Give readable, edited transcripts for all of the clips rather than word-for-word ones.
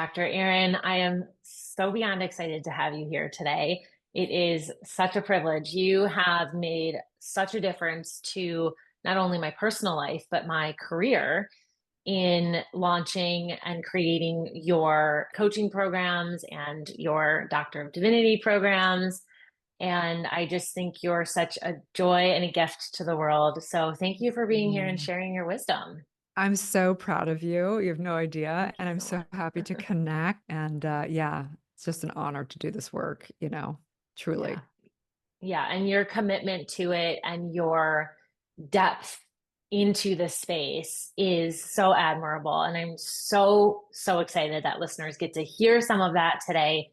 Dr. Erin, I am so beyond excited to have you here today. It is such a privilege. You have made such a difference to not only my personal life, but my career in launching and creating your coaching programs and your Doctor of Divinity programs. And I just think you're such a joy and a gift to the world. So thank you for being here and Mm. sharing your wisdom. I'm so proud of you. You have no idea. Thank And you I'm so so much. happy to connect. And yeah, it's just an honor to do this work, Yeah. truly. Yeah, and your commitment to it and your depth into the space is so admirable. And I'm so, so excited that listeners get to hear some of that today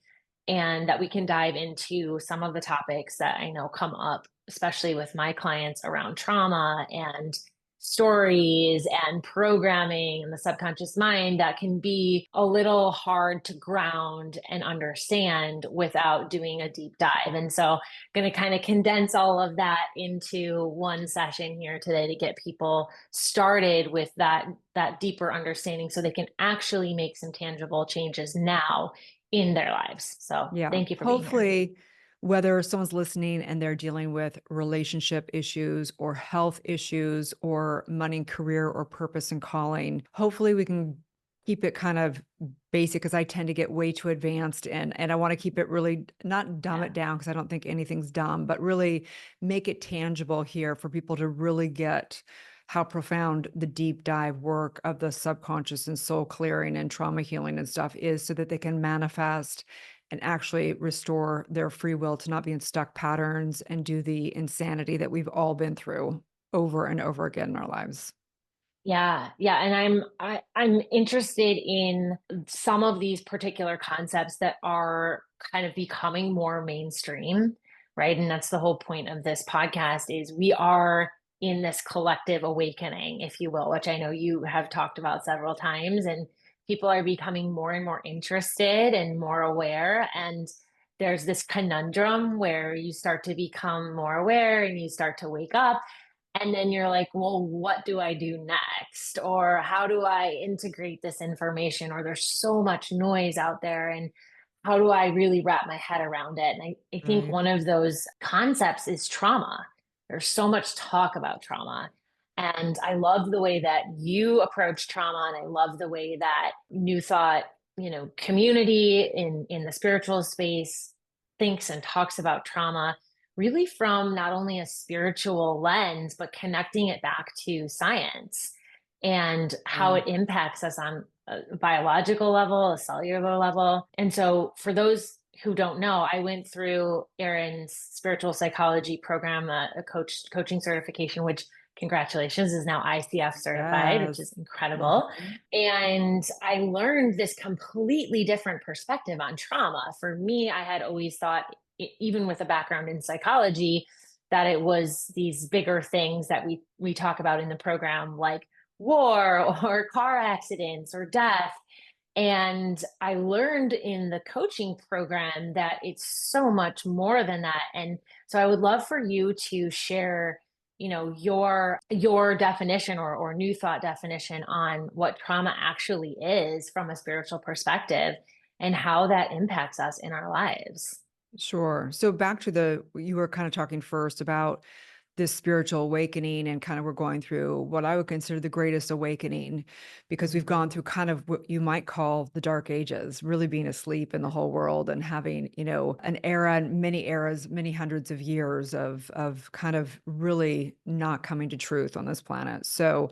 and that we can dive into some of the topics that I know come up, especially with my clients around trauma and stories and programming and the subconscious mind that can be a little hard to ground and understand without doing a deep dive. And so going to kind of condense all of that into one session here today to get people started with that deeper understanding so they can actually make some tangible changes now in their lives. So Yeah. thank you for being here. Hopefully, whether someone's listening and they're dealing with relationship issues or health issues or money, career, or purpose and calling, hopefully we can keep it kind of basic because I tend to get way too advanced and I want to keep it really not dumb it Yeah. down because I don't think anything's dumb, but really make it tangible here for people to really get how profound the deep dive work of the subconscious and soul clearing and trauma healing and stuff is so that they can manifest and actually restore their free will to not be in stuck patterns and do the insanity that we've all been through over and over again in our lives. Yeah, yeah, and I'm interested in some of these particular concepts that are kind of becoming more mainstream, right? And that's the whole point of this podcast is we are in this collective awakening, if you will, which I know you have talked about several times, and people are becoming more and more interested and more aware. And there's this conundrum where you start to become more aware and you start to wake up and then you're like, well, what do I do next? Or how do I integrate this information? Or there's so much noise out there. And how do I really wrap my head around it? And I think Right. one of those concepts is trauma. There's so much talk about trauma. And I love the way that you approach trauma. And I love the way that New Thought, community in the spiritual space thinks and talks about trauma really from not only a spiritual lens, but connecting it back to science and how Yeah. it impacts us on a biological level, a cellular level. And so, for those who don't know, I went through Erin's spiritual psychology program, a coaching certification, which congratulations is now ICF certified, which is Yes. incredible. Mhm. And I learned this completely different perspective on trauma. For me, I had always thought even with a background in psychology, that it was these bigger things that we talk about in the program, like war or car accidents or death. And I learned in the coaching program that it's so much more than that. And so I would love for you to share, your definition or new thought definition on what trauma actually is from a spiritual perspective and how that impacts us in our lives. Sure. So back to you were kind of talking first about this spiritual awakening and kind of we're going through what I would consider the greatest awakening because we've gone through kind of what you might call the dark ages, really being asleep in the whole world and having, an era and many eras, many hundreds of years of kind of really not coming to truth on this planet. So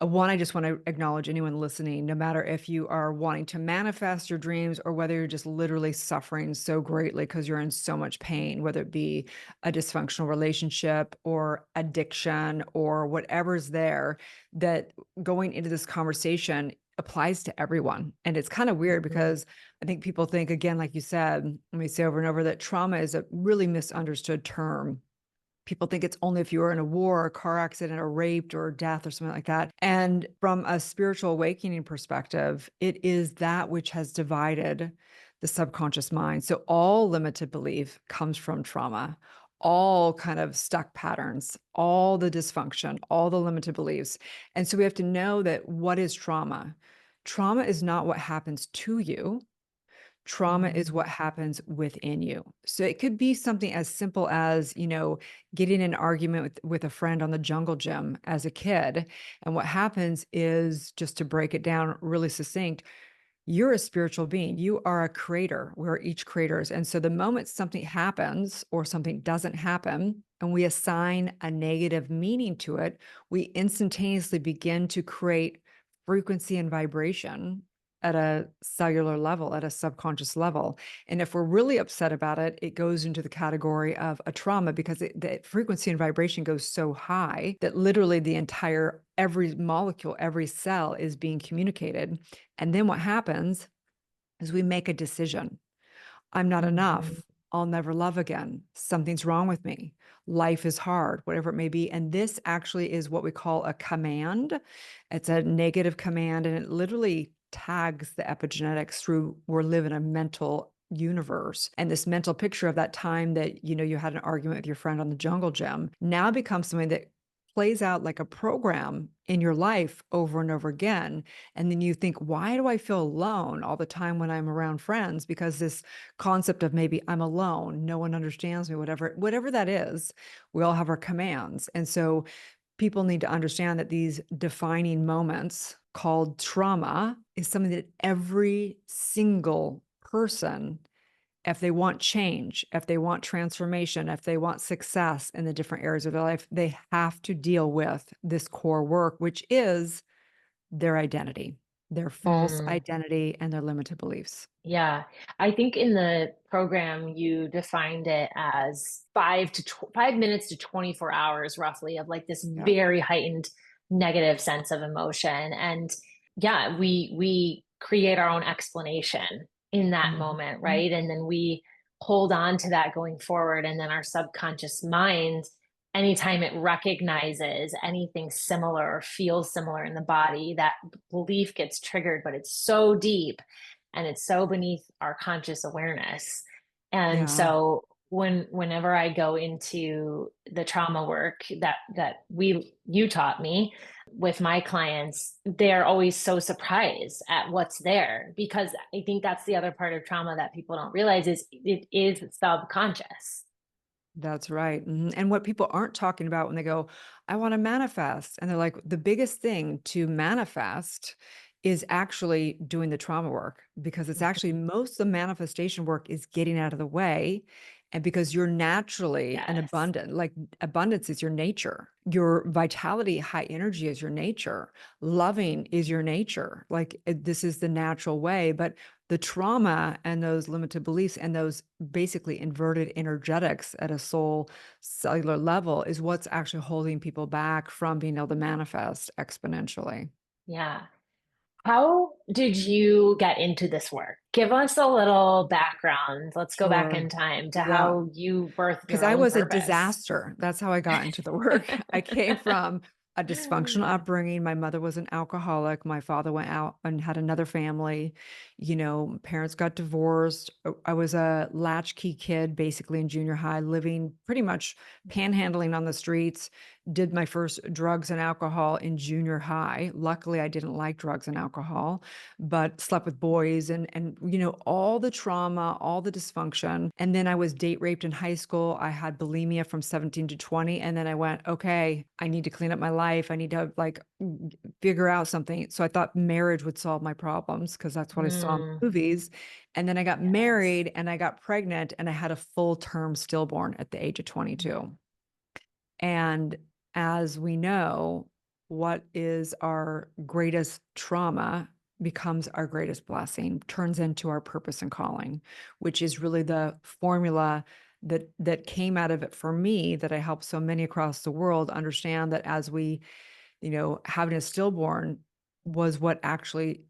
one, I just want to acknowledge anyone listening, no matter if you are wanting to manifest your dreams or whether you're just literally suffering so greatly because you're in so much pain, whether it be a dysfunctional relationship or addiction or whatever's there, that going into this conversation applies to everyone. And it's kind of weird Mhm. because I think people think, again, like you said, let me say over and over that trauma is a really misunderstood term. People think it's only if you were in a war, a car accident, or raped, or death, or something like that. And from a spiritual awakening perspective, it is that which has divided the subconscious mind. So all limited belief comes from trauma, all kind of stuck patterns, all the dysfunction, all the limited beliefs. And so we have to know that what is trauma? Trauma is not what happens to you. Trauma is Mm, what happens within you. So it could be something as simple as, getting in an argument with a friend on the jungle gym as a kid. And what happens is, just to break it down really succinct, you're a spiritual being. You are a creator. We're each creators. And so the moment something happens or something doesn't happen, and we assign a negative meaning to it, we instantaneously begin to create frequency and vibration at a cellular level, at a subconscious level. And if we're really upset about it, it goes into the category of a trauma, because the frequency and vibration goes so high that literally the entire, every molecule, every cell is being communicated. And then what happens is we make a decision. I'm not mhm, enough. I'll never love again. Something's wrong with me. Life is hard, whatever it may be. And this actually is what we call a command. It's a negative command, and it literally tags the epigenetics through, we're living a mental universe. And this mental picture of that time that, you had an argument with your friend on the jungle gym now becomes something that plays out like a program in your life over and over again. And then you think, why do I feel alone all the time when I'm around friends? Because this concept of maybe I'm alone, no one understands me, whatever that is, we all have our commands. And so people need to understand that these defining moments called trauma is something that every single person, if they want change, if they want transformation, if they want success in the different areas of their life, they have to deal with this core work, which is their identity, their false mm. identity, and their limited beliefs. Yeah, I think in the program you defined it as 5 minutes to 24 hours roughly of like this Yeah. very heightened negative sense of emotion. And yeah, we create our own explanation in that moment, Mhm. right? And then we hold on to that going forward. And then our subconscious mind, anytime it recognizes anything similar or feels similar in the body, that belief gets triggered, but it's so deep and it's so beneath our conscious awareness. And Yeah, so whenever I go into the trauma work that you taught me with my clients, they're always so surprised at what's there, because I think that's the other part of trauma that people don't realize is it is subconscious. that's right. And what people aren't talking about when they go, I want to manifest. And they're like, the biggest thing to manifest is actually doing the trauma work, because it's actually, most of the manifestation work is getting out of the way. And because you're naturally an Yes. abundant, like abundance is your nature, your vitality, high energy is your nature, loving is your nature. Like this is the natural way. But the trauma and those limited beliefs and those basically inverted energetics at a soul cellular level is what's actually holding people back from being able to manifest exponentially. Yeah. How did you get into this work? Give us a little background. Let's go back Sure. in time to Yeah. how you birthed Because your I own was a purpose. disaster. That's how I got into the work. I came from a dysfunctional upbringing. My mother was an alcoholic. My father went out and had another family. Parents got divorced. I was a latchkey kid, basically in junior high, living pretty much panhandling on the streets. Did my first drugs and alcohol in junior high. Luckily, I didn't like drugs and alcohol, but slept with boys and all the trauma, all the dysfunction. And then I was date raped in high school. I had bulimia from 17 to 20. And then I went, okay, I need to clean up my life. I need to like figure out something. So I thought marriage would solve my problems, because that's what I saw in Mm, movies. And then I got yes. married and I got pregnant and I had a full term stillborn at the age of 22. And as we know, what is our greatest trauma becomes our greatest blessing, turns into our purpose and calling, which is really the formula that came out of it for me, that I help so many across the world understand that as we, having a stillborn was what actually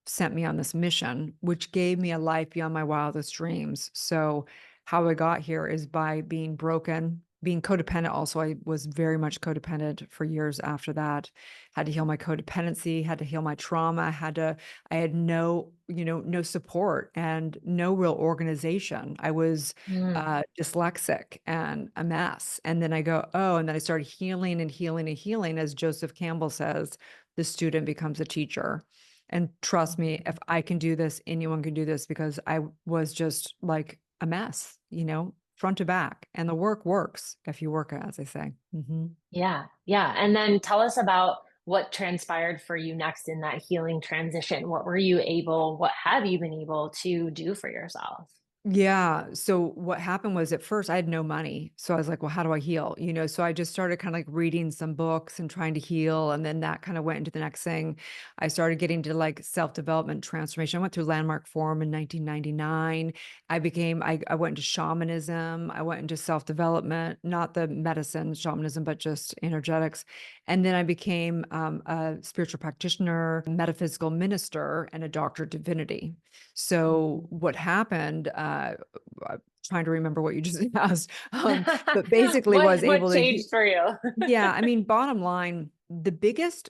sent me on this mission, which gave me a life beyond my wildest dreams. So, how I got here is by being broken, being codependent. Also, I was very much codependent for years after that. Had to heal my codependency, had to heal my trauma, I had no support and no real organization. I was Mm, dyslexic and a mess. And then I go, oh, and then I started healing and healing and healing. As Joseph Campbell says, the student becomes a teacher. And trust me, if Mhm. I can do this, anyone can do this, because I was just like a mess, front to back. And the work works if you work it, as they say. Yeah, yeah. And then tell us about what transpired for you next in that healing transition. What have you been able to do for yourself? Yeah. So what happened was, at first I had no money. So I was like, well, how do I heal? So I just started kind of like reading some books and trying to heal. And then that kind of went into the next thing. I started getting to like self-development transformation. I went through Landmark Forum in 1999. I went into shamanism. I went into self-development, not the medicine shamanism, but just energetics. And then I became a spiritual practitioner, metaphysical minister, and a doctor of divinity. So Mhm. what happened, trying to remember what you just asked, but basically was What able to, changed for you? yeah, I mean, bottom line, the biggest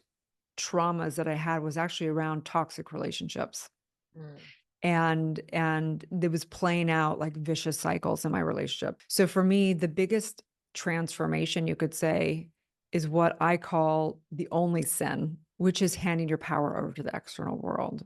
traumas that I had was actually around toxic relationships. Mm, And there was playing out like vicious cycles in my relationship. So for me, the biggest transformation, you could say, is what I call the only sin, which is handing your power over to the external world.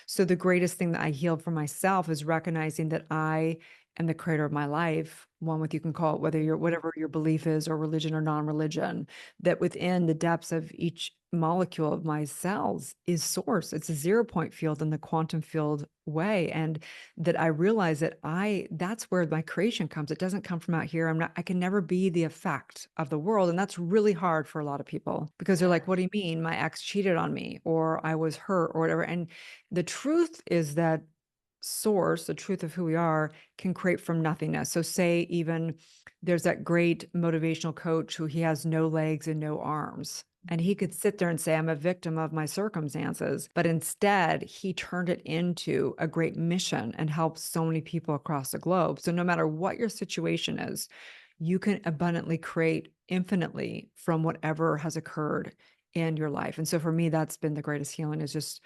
So the greatest thing that I healed for myself is recognizing that I am the creator of my life. One with, you can call it whether you're mhm. whatever your belief is, or religion or non-religion, that within the depths of each molecule of my cells is source. It's a 0 point field in the quantum field way. And that I realize that that's where my creation comes. It doesn't come from out here. I can never be the effect of the world. And that's really hard for a lot of people, because they're like, Yeah. what do you mean? My ex cheated on me, or I was hurt, or whatever. And the truth is that source, the truth of who we are, can create from nothingness. So say even there's that great motivational coach who he has no legs and no arms. And he could sit there and say, I'm a victim of my circumstances. But instead, he turned it into a great mission and helped so many people across the globe. So no matter what your situation is, you can abundantly create infinitely from whatever has occurred in your life. And so for me, that's been the greatest healing, is just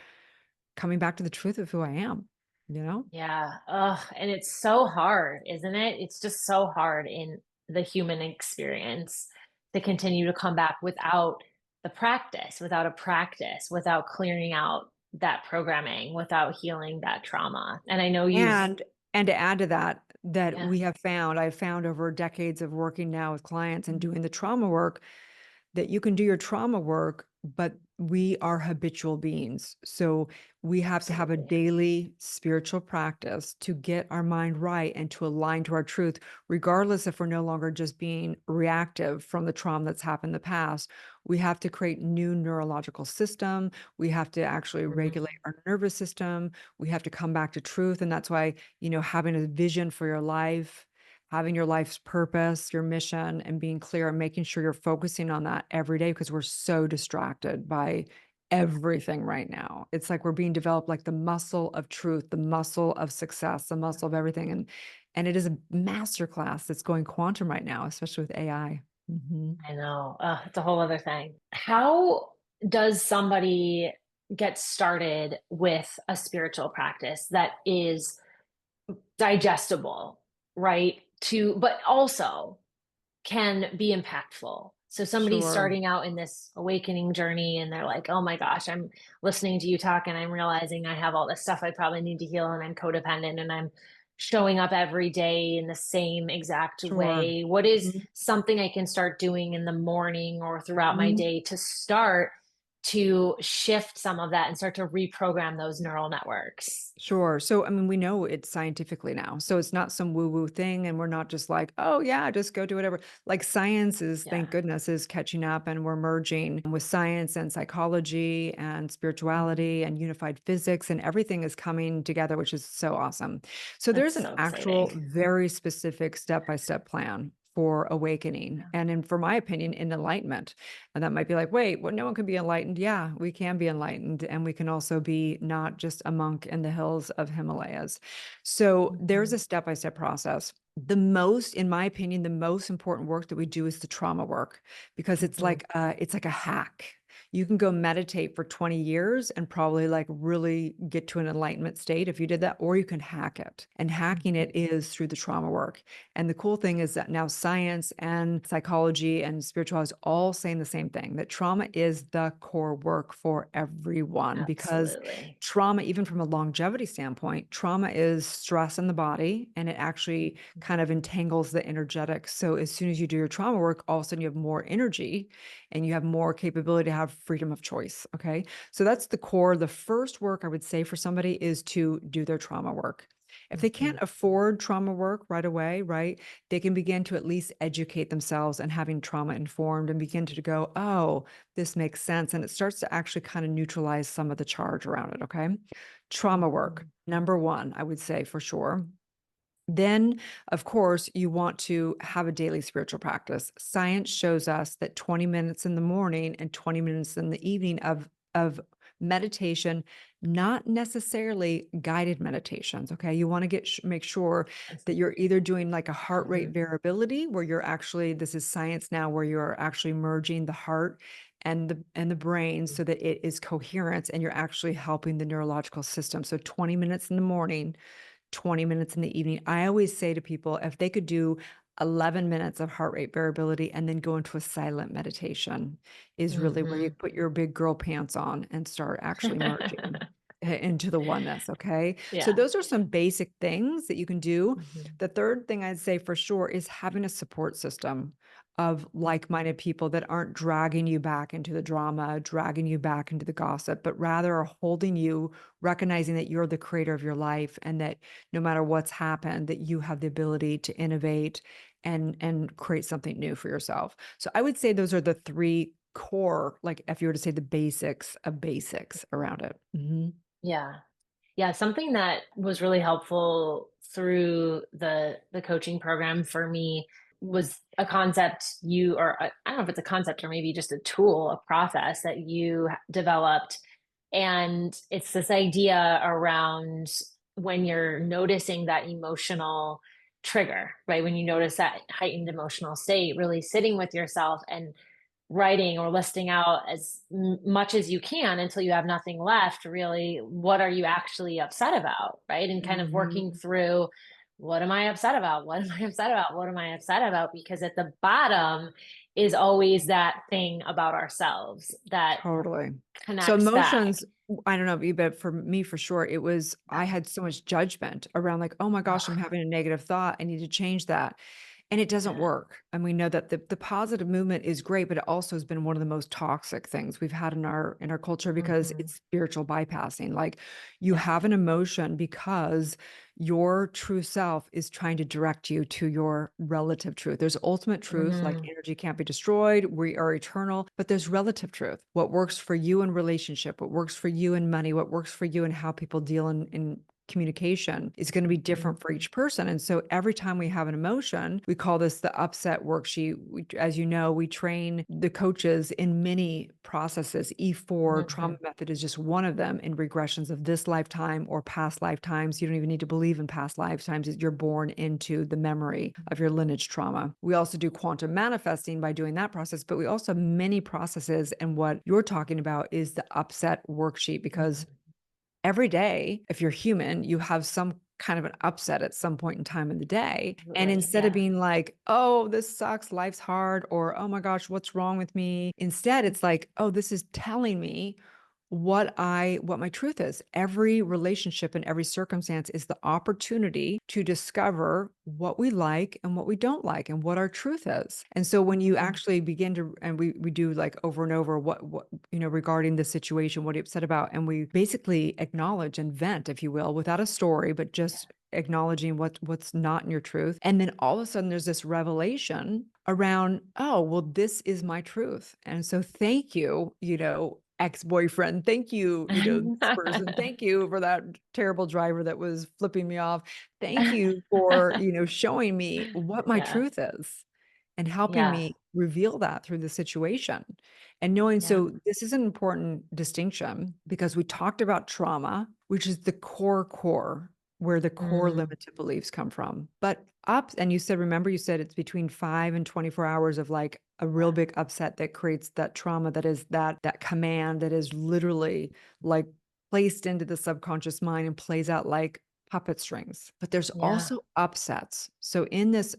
coming back to the truth of who I am. Yeah. Ugh. And it's so hard, isn't it? It's just so hard in the human experience to continue to come back without without a practice, without clearing out that programming, without healing that trauma. And I know And to add to that, yeah. I've found over decades of working now with clients and Mhm. doing the trauma work, that you can do your trauma work, but we are habitual beings. So we have to have a Absolutely. daily spiritual practice to get our mind right and to align to our truth, regardless if we're no longer just being reactive from the trauma that's happened in the past. We have to create new neurological system. We have to actually regulate Mhm. our nervous system. We have to come back to truth. And that's why, having a vision for your life, having your life's purpose, your mission, and being clear and making sure you're focusing on that every day, because we're so distracted by everything right now. It's like we're being developed like the muscle of truth, the muscle of success, the muscle of everything. And it is a masterclass that's going quantum right now, especially with AI. I know. It's a whole other thing. How does somebody get started with a spiritual practice that is digestible, right? But also can be impactful. So somebody's Sure. starting out in this awakening journey and they're like, oh my gosh, I'm listening to you talk and I'm realizing I have all this stuff I probably need to heal and I'm codependent and I'm showing up every day in the same exact Sure. way. What is Mhm. something I can start doing in the morning or throughout my Mhm. day to start to shift some of that and start to reprogram those neural networks? Sure. So, I mean, we know it scientifically now. So it's not some woo woo thing. And we're not just like, oh, yeah, just go do whatever. Like science is, thank Yeah. goodness, is catching up, and we're merging with science and psychology and spirituality Mhm. and unified physics, and everything is coming together, which is so awesome. So That's there's an so actual, exciting. very specific step by step plan for awakening. Yeah. And in, for my opinion, in enlightenment. And that might be like, wait, well, no one can be enlightened. Yeah, we can be enlightened. And we can also be not just a monk in the hills of Himalayas. So there's Mhm. a step by step process. In my opinion, the most important work that we do is the trauma work, because Mhm. it's like a hack. You can go meditate for 20 years and probably like really get to an enlightenment state if you did that, or you can hack it. And hacking it is through the trauma work. And the cool thing is that now science and psychology and spirituality is all saying the same thing, that trauma is the core work for everyone, because Absolutely. trauma, even from a longevity standpoint, trauma is stress in the body, and it actually kind of entangles the energetics. So as soon as you do your trauma work, all of a sudden you have more energy and you have more capability to have freedom of choice. Okay. So that's the core. The first work I would say for somebody is to do their trauma work. If they can't Mhm. afford trauma work right away, right, they can begin to at least educate themselves and having trauma informed and begin to go, oh, this makes sense. And it starts to actually kind of neutralize some of the charge around it. Okay. Trauma work, Mhm. number one, I would say for sure. Then, of course, you want to have a daily spiritual practice. Science shows us that 20 minutes in the morning and 20 minutes in the evening of meditation, not necessarily guided meditations. Okay. You want to make sure that you're either doing like a heart rate Mhm. variability, where you're actually, this is science now, where you're actually merging the heart and the brain so that it is coherent and you're actually helping the neurological system. So 20 minutes in the morning, 20 minutes in the evening. I always say to people, if they could do 11 minutes of heart rate variability and then go into a silent meditation, is really where you Mhm. put your big girl pants on and start actually merging into the oneness. Okay. So Yeah. those are some basic things that you can do. Mhm. The third thing I'd say for sure is having a support system of like-minded people that aren't dragging you back into the drama, dragging you back into the gossip, but rather are holding you, recognizing that you're the creator of your life and that no matter what's happened, that you have the ability to innovate and create something new for yourself. So I would say those are the three core, like if you were to say the basics of basics around it. Mhm. Yeah. Yeah, something that was really helpful through the coaching program for me was a concept I don't know if it's a concept or maybe just a tool, a process that you developed. And it's this idea around when you're noticing that emotional trigger, right? When you notice that heightened emotional state, really sitting with yourself and writing or listing out as much as you can until you have nothing left, really, what are you actually upset about, right? And kind of working Mhm. through, what am I upset about, what am I upset about, what am I upset about, because at the bottom is always that thing about ourselves that Totally. So connects back. emotions, I don't know about you, but for me, for sure, it was, I had so much judgment around like, oh my gosh, I'm Oh, having a negative thought. I need to change that. And it doesn't yeah. work. And we know that the positive movement is great, but it also has been one of the most toxic things we've had in our culture, because Hmm. it's spiritual bypassing. Like, you Yeah. have an emotion because your true self is trying to direct you to your relative truth. There's ultimate truth, like Hmm. energy can't be destroyed, we are eternal, but there's relative truth. What works for you in relationship, what works for you in money, what works for you in how people deal in communication is going to be different for each person. And so every time we have an emotion, we call this the upset worksheet. As you know, we train the coaches in many processes. E4 Hmm. trauma method is just one of them, in regressions of this lifetime or past lifetimes. You don't even need to believe in past lifetimes. You're born into the memory of your lineage trauma. We also do quantum manifesting by doing that process, but we also have many processes. And what you're talking about is the upset worksheet, because Hmm. every day, if you're human, you have some kind of an upset at some point in time in the day. And Absolutely. instead of Yeah. being like, oh, this sucks, life's hard, or oh my gosh, what's wrong with me? Instead, it's like, oh, this is telling me what my truth is. Every relationship and every circumstance is the opportunity to discover what we like and what we don't like and what our truth is. And so when you Hmm. actually begin to, and we do like over and over, what regarding the situation, what are you upset about, and we basically acknowledge and vent, if you will, without a story, but just acknowledging what's not in your truth. And then all of a sudden there's this revelation around, oh, well, this is my truth. And so thank you, ex-boyfriend. Thank you, this person. Thank you for that terrible driver that was flipping me off. Thank you for, showing me what my Yeah. truth is and helping Yeah. me reveal that through the situation. And knowing, Yeah. so this is an important distinction, because we talked about trauma, which is the core, where the core Mm. limited beliefs come from. But up, and you said, remember, you said it's between 5 and 24 hours of like a real Yeah. big upset that creates that trauma, that is that command that is literally like placed into the subconscious mind and plays out like puppet strings. But there's Yeah. also upsets. So in this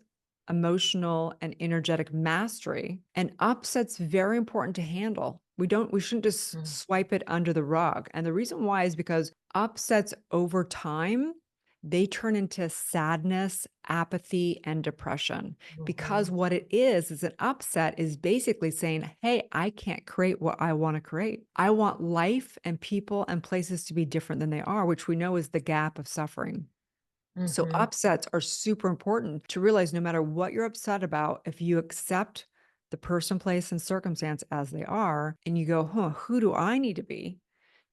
emotional and energetic mastery, an upset's very important to handle. We shouldn't just Mm. swipe it under the rug. And the reason why is because upsets over time, they turn into sadness, apathy, and depression. Because Mhm. what it is an upset is basically saying, hey, I can't create what I want to create. I want life and people and places to be different than they are, which we know is the gap of suffering. So Mhm. upsets are super important to realize no matter what you're upset about, if you accept the person, place, and circumstance as they are, and you go, huh, who do I need to be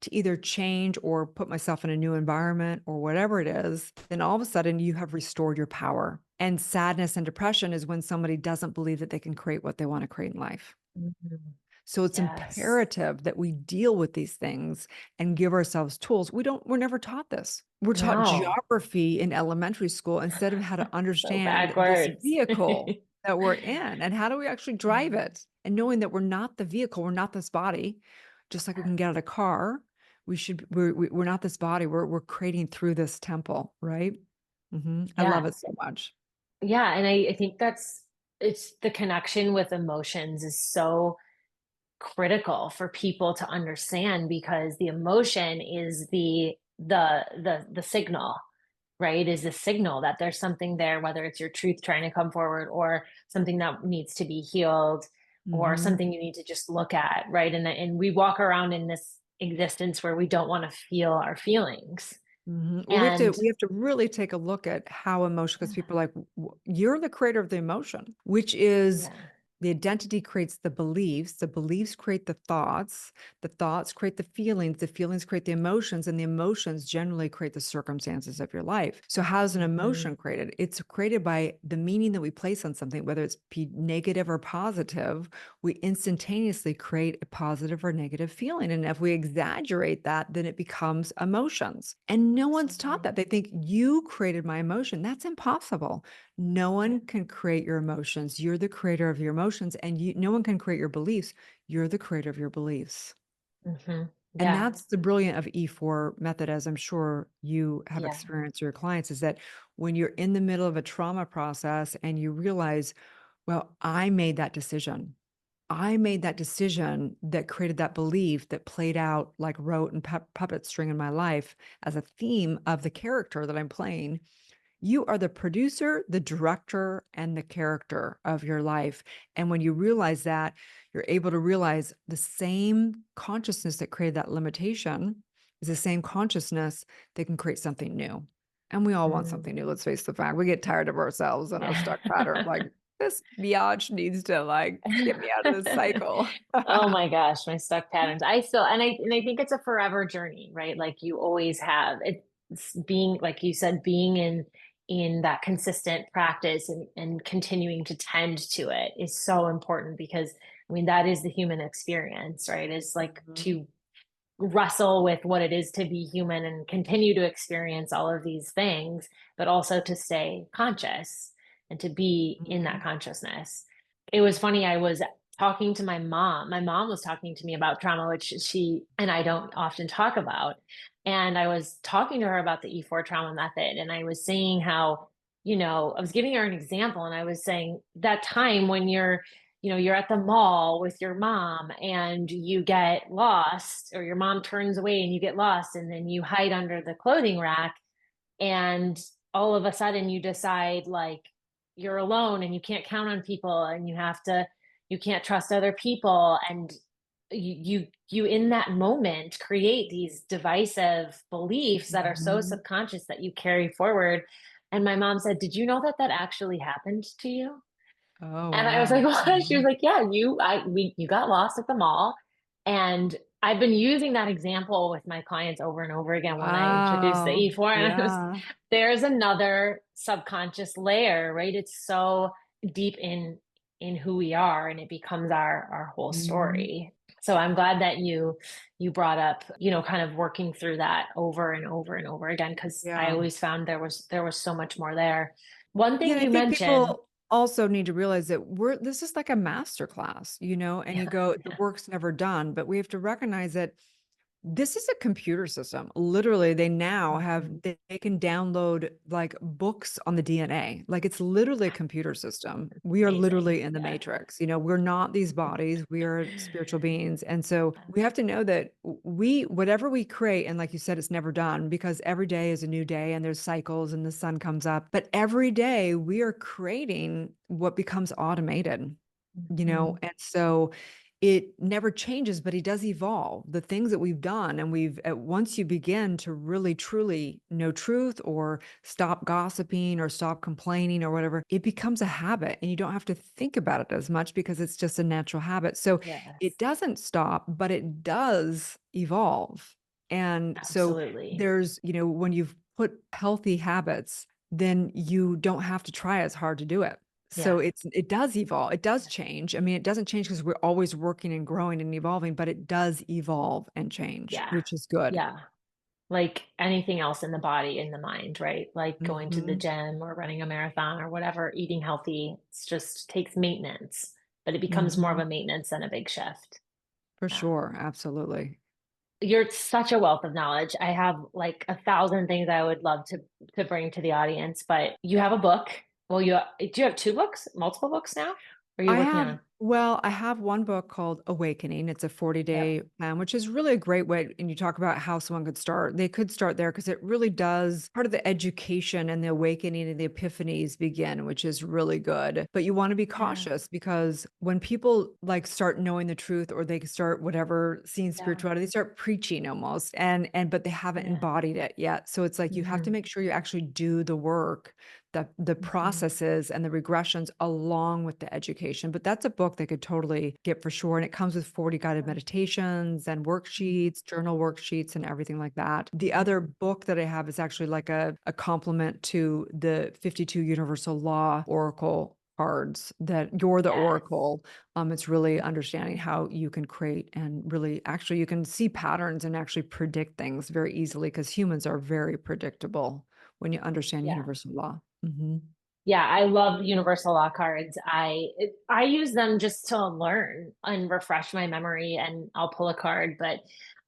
to either change or put myself in a new environment or whatever it is, then all of a sudden you have restored your power. And sadness and depression is when somebody doesn't believe that they can create what they want to create in life. Mhm. So it's Yes. imperative that we deal with these things and give ourselves tools. We're never taught this. We're taught No. geography in elementary school instead of how to So understand this backwards. vehicle that we're in and how do we actually drive Mhm. it. And knowing that we're not the vehicle, we're not this body, just like we can get out of a car, we're not this body. We're creating through this temple, right? I love Yeah. it so much. Yeah. And I think it's the connection with emotions is so critical for people to understand because the emotion is the signal, right? Is the signal that there's something there, whether it's your truth trying to come forward or something that needs to be healed or hmm something you need to just look at, right? And we walk around in this existence where we don't want to feel our feelings. Well, And we have to really take a look at how emotion, because people are like, You're the creator of the emotion," which is yeah. the identity creates the beliefs create the thoughts create the feelings create the emotions, and the emotions generally create the circumstances of your life. So how's an Mhm. emotion created? It's created by the meaning that we place on something, whether it's negative or positive. We instantaneously create a positive or negative feeling. And if we exaggerate that, then it becomes emotions. And no one's taught Absolutely. that. They think you created my emotion. That's impossible. No Yeah. one can create your emotions. You're the creator of your emotions, and no one can create your beliefs. You're the creator of your beliefs. Hmm. And Yeah. that's the brilliant of E4 method, as I'm sure you have Yeah. experienced your clients, is that when you're in the middle of a trauma process and you realize, well, I made that decision. I made that decision that created that belief that played out like rote and puppet string in my life as a theme of the character that I'm playing. You are the producer, the director, and the character of your life. And when you realize that, you're able to realize the same consciousness that created that limitation is the same consciousness that can create something new. And we all want Mm. something new. Let's face the fact. We get tired of ourselves and our Yeah. stuck pattern. Like, this biatch needs to like get me out of this cycle. Oh my gosh, my stuck patterns. I think it's a forever journey, right? Like you always have. It's being, like you said, being in that consistent practice and continuing to tend to it is so important because I mean that is the human experience, right? Is like Mhm. to wrestle with what it is to be human and continue to experience all of these things, but also to stay conscious and to be in that Mhm. consciousness. It was funny, I was talking to my mom. My mom was talking to me about trauma, which she and I don't often talk about. And I was talking to her about the E4 trauma method. And I was saying how, I was giving her an example and I was saying that time when you're at the mall with your mom and you get lost, or your mom turns away and you get lost, and then you hide under the clothing rack, and all of a sudden you decide like you're alone and you can't count on people and you can't trust other people, and you in that moment create these divisive beliefs that are so Mhm. subconscious that you carry forward. And my mom said, did you know that that actually happened to you? Oh, And I was like, wow. what? She was like, yeah, you got lost at the mall. And I've been using that example with my clients over and over again when I introduce the Wow. E4. And Yeah. there's another subconscious layer, right? It's so deep in who we are, and it becomes our whole Mhm. story. So I'm glad that you brought up, kind of working through that over and over and over again, because I Yeah. always found there was so much more there. One Yeah, thing and I you think mentioned. people also need to realize that this is like a master class, and you Yeah, go, the yeah. work's never done, but we have to recognize that this is a computer system. Literally, they now have Mhm. they can download like books on the DNA. Like it's literally a computer system. We are Amazing. literally in the Yeah. matrix. We're not these bodies. We are spiritual beings. And so we have to know that whatever we create, and like you said, it's never done because every day is a new day and there's cycles and the sun comes up. But every day we are creating what becomes automated, Mhm. and so it never changes, but it does evolve. The things that we've done, and once you begin to really truly know truth or stop gossiping or stop complaining or whatever, it becomes a habit and you don't have to think about it as much because it's just a natural habit. So it Yes, doesn't stop, but it does evolve. And so absolutely. when you've put healthy habits, then you don't have to try as hard to do it. So Yeah. it does evolve. It does change. I mean, it doesn't change because we're always working and growing and evolving, but it does evolve and change, Yeah. which is good. Yeah. Like anything else in the body, in the mind, right? Like going to the Hmm. gym or running a marathon or whatever, eating healthy, it's just takes maintenance, but it becomes more of Hmm. a maintenance than a big shift. For Yeah. sure. Absolutely. You're such a wealth of knowledge. I have like a thousand things I would love to bring to the audience, but you have a book. Well, do you have two books, multiple books now? Or are you working on? I have one book called Awakening. It's a Yep. 40-day plan, which is really a great way. And you talk about how someone could start. They could start there because it really does part of the education and the awakening and the epiphanies begin, which is really good. But you want to be Yeah. cautious because when people like start knowing the truth or they start whatever seeing Yeah. spirituality, they start preaching almost but they haven't Yeah. embodied it yet. So it's like you have to Hmm. make sure you actually do the work, the Hmm. processes and the regressions along with the education. But that's a book they could totally get for sure. And it comes with 40 guided meditations and worksheets, journal worksheets, and everything like that. The other book that I have is actually like a complement to the 52 Universal Law Oracle cards that you're the Yes. oracle. It's really understanding how you can create and really actually you can see patterns and actually predict things very easily because humans are very predictable when you understand Yeah. universal law. Mhm. Yeah, I love universal law cards. I use them just to learn and refresh my memory, and I'll pull a card, but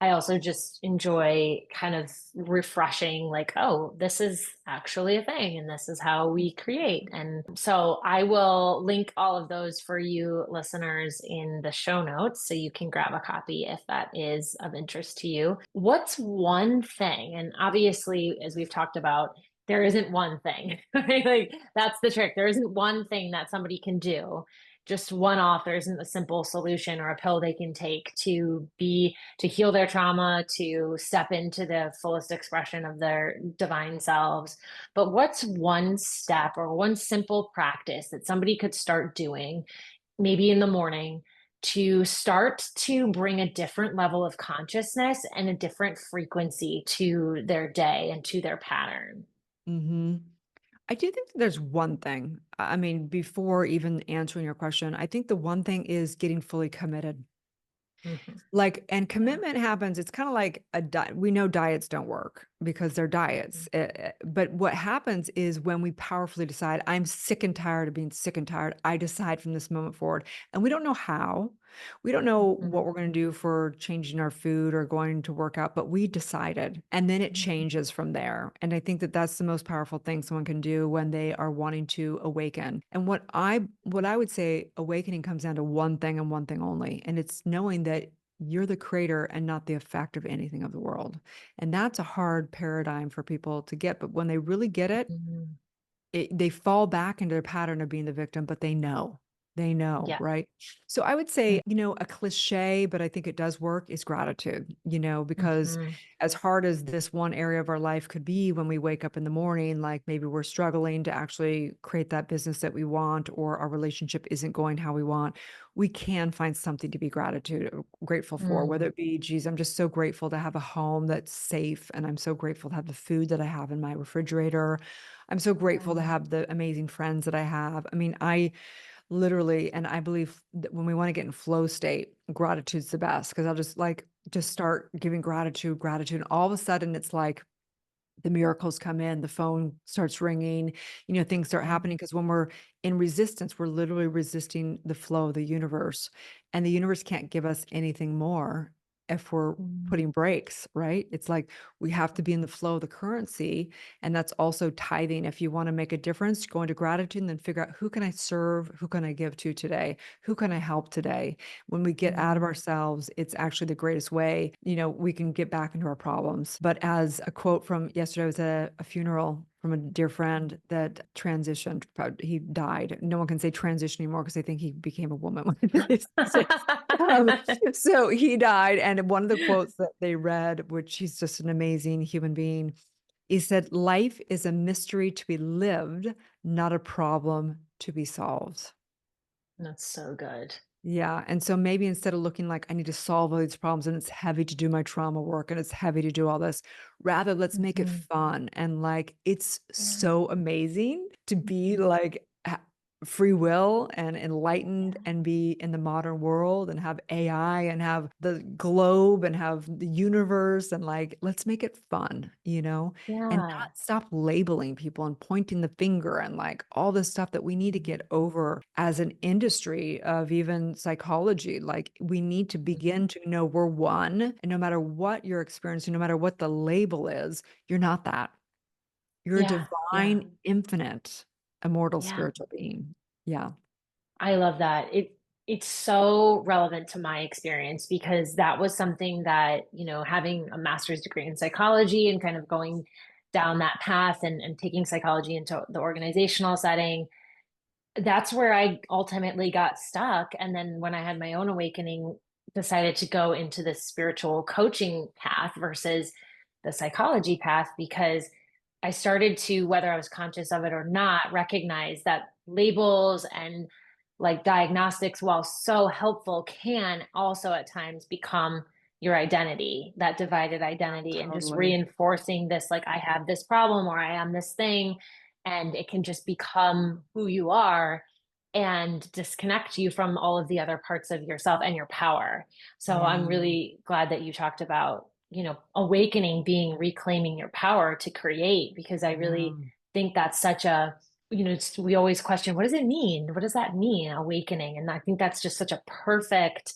I also just enjoy kind of refreshing, like, oh, this is actually a thing and this is how we create. And so I will link all of those for you listeners in the show notes so you can grab a copy if that is of interest to you. What's one thing, and obviously, as we've talked about, there isn't one thing, right? Like that's the trick. There isn't one thing that somebody can do, just one off. There isn't a simple solution or a pill they can take to heal their trauma, to step into the fullest expression of their divine selves. But what's one step or one simple practice that somebody could start doing, maybe in the morning, to start to bring a different level of consciousness and a different frequency to their day and to their pattern? Mhm. I do think that there's one thing. I mean, before even answering your question, I think the one thing is getting fully committed. Mhm. Like, and Yeah. commitment happens. It's kind of like a diet. We know diets don't work because they're diets. Mhm. But what happens is when we powerfully decide, I'm sick and tired of being sick and tired, I decide from this moment forward. And we don't know how. We don't know what Mhm. we're going to do for changing our food or going to work out, but we decided. And then it Mhm. changes from there. And I think that that's the most powerful thing someone can do when they are wanting to awaken. And what I would say awakening comes down to one thing and one thing only. And it's knowing that you're the creator and not the effect of anything of the world. And that's a hard paradigm for people to get. But when they really get it, Mhm. they fall back into their pattern of being the victim, but they know, Yeah. right? So I would say, a cliche, but I think it does work is gratitude, because Mhm. as hard as this one area of our life could be when we wake up in the morning, like maybe we're struggling to actually create that business that we want, or our relationship isn't going how we want, we can find something to be grateful for, whether Mm. it be, geez, I'm just so grateful to have a home that's safe. And I'm so grateful to have the food that I have in my refrigerator. I'm so grateful to Yeah. have the amazing friends that I have. I mean, I literally, and I believe that when we want to get in flow state, gratitude's the best because I'll just start giving gratitude. And all of a sudden it's like the miracles come in, the phone starts ringing, things start Mhm. happening because when we're in resistance, we're literally resisting the flow of the universe. And the universe can't give us anything more if we're Mhm. putting brakes, right? It's like we have to be in the flow of the currency. And that's also tithing. If you want to make a difference, go into gratitude and then figure out who can I serve? Who can I give to today? Who can I help today? When we get out of Mhm. ourselves, it's actually the greatest way, we can get back into our problems. But as a quote from yesterday, I was at a funeral from a dear friend that transitioned. He died. No one can say transition anymore because they think he became a woman. um, so he died. And one of the quotes that they read, which he's just an amazing human being, he said, "Life is a mystery to be lived, not a problem to be solved." That's so good. Yeah, and so maybe instead of looking like I need to solve all these problems and it's heavy to do my trauma work and it's heavy to do all this, rather let's make it Mhm. fun and like it's Yeah. so amazing to be Mhm. like free will and Yeah. enlightened and be in the modern world and have AI and have the globe and have the universe and like let's make it fun, and Yeah. not stop labeling people and pointing the finger and like all this stuff that we need to Mhm. get over as an industry of even psychology. Like we need to Mhm. begin to know we're one, and no matter what you're experiencing, no matter what the label is, you're not that. You're a Yeah. Yeah. divine, infinite, immortal Yeah. spiritual being. Yeah. I love that. It's so relevant to my experience because that was something that, having a master's degree in psychology and kind of going down that path and taking psychology into the organizational setting, that's where I ultimately got stuck. And then when I had my own awakening, decided to go into the spiritual coaching path versus the psychology path because I started to, whether I was conscious of it or not, recognize that labels and like diagnostics, while so helpful, can also at times become your identity, that divided identity, and just Totally. reinforcing this, like, I have this problem or I am this thing. And it can just become who you are and disconnect you from all of the other parts of yourself and your power. So Yeah. I'm really glad that you talked about, awakening being reclaiming your power to create, because I Yeah. really think that's such a, we always question, what does it mean? What does that mean, awakening? And I think that's just such a perfect,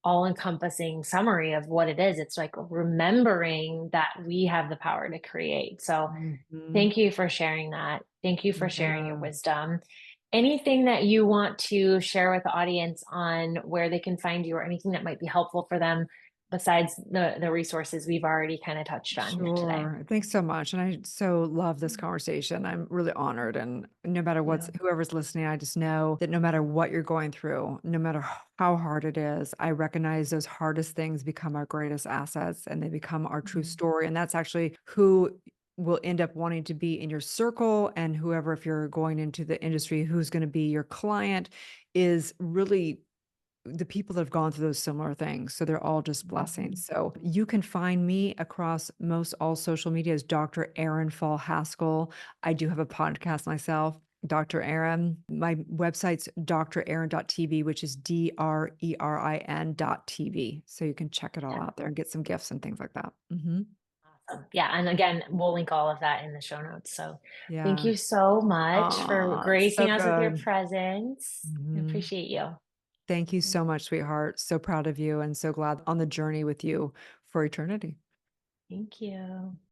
all encompassing summary of what it is. It's like remembering that we have the power to create. So Mhm. thank you for sharing that. Thank you for sharing your Yeah. wisdom. Anything that you want to share with the audience on where they can find you or anything that might be helpful for them besides the resources we've already kind of touched on here today? Sure. Thanks so much. And I so love this conversation. I'm really honored. And no matter what's Yeah. whoever's listening, I just know that no matter what you're going through, no matter how hard it is, I recognize those hardest things become our greatest assets and they become our true Mhm. story. And that's actually who will end up wanting to be in your circle. And whoever, if you're going into the industry, who's going to be your client is really the people that have gone through those similar things. So they're all just blessings. Mhm. So you can find me across most all social media as Dr. Erin Fall Haskell. I do have a podcast myself, Dr. Erin. My website's drerin.tv, which is DRERIN.tv. So you can check it all Yeah. out there and get some gifts and things like that. Mhm. Awesome. Yeah. And again, we'll link all of that in the show notes. So thank Yeah. you so much for Oh, so gracing us with your good. presence. I Mhm. appreciate you. Thank you so much, sweetheart. So proud of you and so glad on the journey with you for eternity. Thank you.